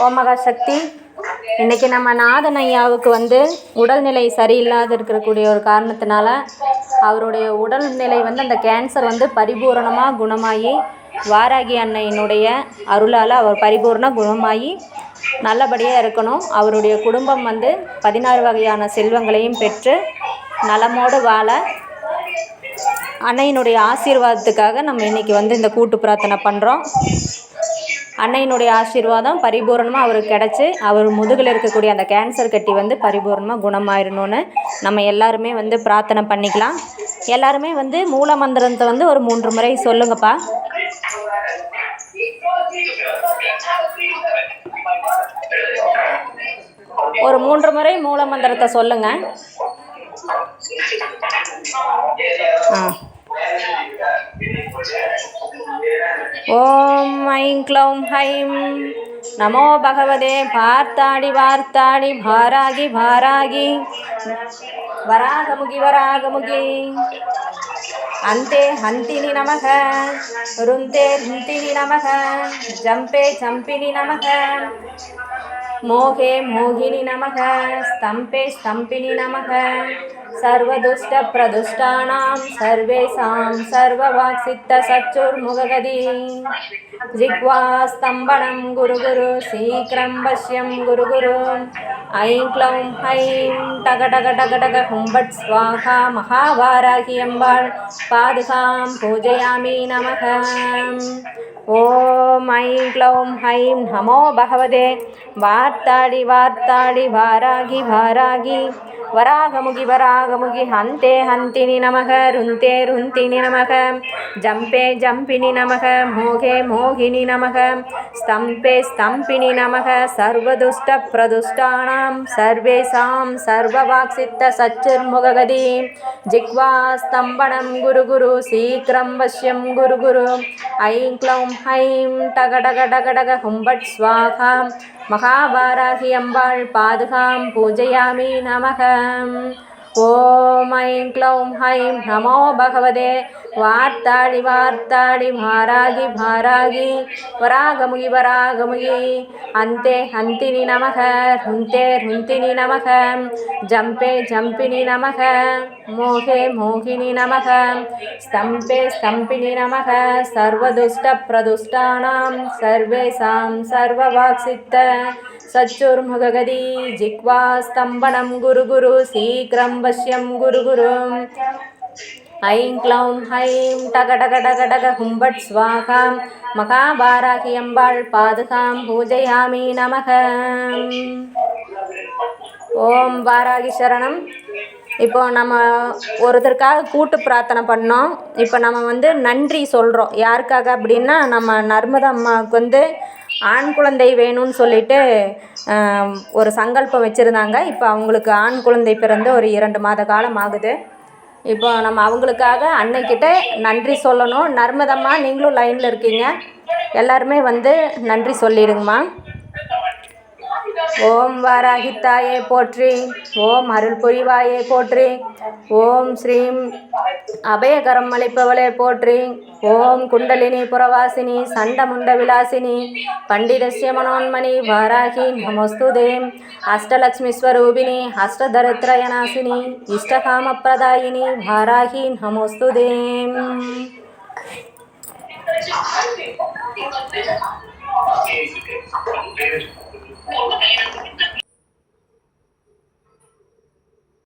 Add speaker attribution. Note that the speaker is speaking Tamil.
Speaker 1: ஓமகா சக்தி. இன்றைக்கி நம்ம நாதன் ஐயாவுக்கு வந்து உடல்நிலை சரியில்லாத இருக்கக்கூடிய ஒரு காரணத்தினால அவருடைய உடல்நிலை வந்து அந்த கேன்சர் வந்து பரிபூரணமாக குணமாகி வாராகி அன்னையினுடைய அருளால் அவர் பரிபூர்ண குணமாகி நல்லபடியாக இருக்கணும். அவருடைய குடும்பம் வந்து 16 வகையான செல்வங்களையும் பெற்று நலமோடு வாழ அன்னையினுடைய ஆசீர்வாதத்துக்காக நம்ம இன்றைக்கி வந்து இந்த கூட்டு பிரார்த்தனை பண்ணுறோம். அன்னையினுடைய ஆசீர்வாதம் பரிபூர்ணமாக அவருக்கு கிடச்சி அவர் முதுகில் இருக்கக்கூடிய அந்த கேன்சர் கட்டி வந்து பரிபூர்ணமாக குணமாயிடணும்னு நம்ம எல்லாருமே வந்து பிரார்த்தனை பண்ணிக்கலாம். எல்லாருமே வந்து மூல மந்திரத்தை வந்து ஒரு 3 முறை சொல்லுங்கப்பா. ஒரு 3 முறை மூல மந்திரத்தை சொல்லுங்க. ஓம் ஐம் க்ளௌம் ஹைம் நமோ பகவதே பார்த்தாடி வார்த்தாடி பாராகி பாராகி வராகமுகி வராகமுகி அந்தே ஹந்தினி நமக ருந்தே ருந்தினி நமக ஜம்பே ஜம்பினி நமக மோகே மோகினி நமக ஸ்தம்பே ஸ்தம்பினி நமக சர்வதுஷ்ட பிரதுஷ்டானாம் சர்வேசாம் சர்வவாக்சித்த சச்சுர்முககதி ஜிக்வா ஸ்தம்பனம் குரு குரு சீக்கிரம் பஷ்யம் குரு குரு ஐம் க்ளௌம் ஹைம் டக டக டக டக ஹும்பட் ஸ்வாகா மகாவாராகி அம்பாள் பாதுகாம் பூஜயாமி நமக. ஓம் ஐம் க்ளௌம் ஹைம் நமோ பகவதே வார்த்தாடி வார்த்தாடி வாராகி வாராகி வராகமுகி வராகமுகி ஹந்தே ஹந்தினி நமக ருந்தே ருந்தினி நமக ஜம்பே ஜம்பினி நமக மோகே மோகினி நமக ஸ்தம்பே ஸ்தம்பினி நமக சர்வதுஷ்ட பிரதுஷ்டானாம் சர்வேசாம் சர்வவாக்சித்த சச்சுர்முககதி ஜிக்வா ஸ்தம்பனம் குரு குரு சீக்கிரம் வஷ்யம் குரு குரு ஐம் க்ளௌம் ஹைம் டக டக டக டக ஹும்பட் ஸ்வாகா மகாவாராகி அம்பாள் பாதுகாம் பூஜயாமி நமக. ஓம் ஐம் க்ளௌம் ஹைம் நமோ பகவதே வார்த்தாடி வார்த்தாடி பாராகி பாராகி வராகமுகி வராகமுகி அந்தே ஹந்தினி நமக ருந்தே ருந்தினி நமக ஜம்பே ஜம்பினி நமக மோகே மோகினி நமக ஸ்தம்பே ஸ்தம்பினி நமக சர்வதுஷ்ட பிரதுஷ்டானாம் சர்வேசாம் சர்வவாக்சித்த சச்சுர்முககதி ஜிக்வா ஸ்தம்பனம் குரு குரு சீக்கிரம் வஷ்யம் குரு குரு ஐம் க்ளௌம் ஹைம் டக டக டக டக ஹும்பட் ஸ்வாகா மகாபாராகி அம்பாள் பாதுகாம் பூஜயாமி நமக. ஓம் வாராகி சரணம். இப்போ நம்ம ஒருத்தருக்காக கூட்டு பிரார்த்தனை பண்ணோம். இப்போ நம்ம வந்து நன்றி சொல்கிறோம். யாருக்காக அப்படின்னா நம்ம நர்மதா அம்மாவுக்கு வந்து ஆண் குழந்தை வேணும்னு சொல்லிட்டு ஒரு சங்கல்பம் வச்சுருந்தாங்க. இப்போ அவங்களுக்கு ஆண் குழந்தை பிறந்து ஒரு 2 மாத காலம் ஆகுது. இப்போ நம்ம அவங்களுக்காக அன்னைக்கிட்ட நன்றி சொல்லணும். நர்மதம்மா நீங்களும் லைனில் இருக்கீங்க, எல்லாருமே வந்து நன்றி சொல்லிடுங்கம்மா. ஓம் வாராகி தாயே போற்றி, ஓம் அருள் புரிவாயே போற்றி, ஓம் ஸ்ரீம் அபயகரம் அளிப்பவளே போற்றி, ஓம் குண்டலினி புரவாசினி சண்டமுண்ட விலாசினி பண்டிதஸ்ய மனோன்மணி வாராகி நமோஸ்துதே, அஷ்டலக்ஷ்மி ஸ்வரூபிணி அஷ்டதரித்ரயநாசினி இஷ்டகாமப்பிரதாயினி வாராகி நமோஸ்துதே.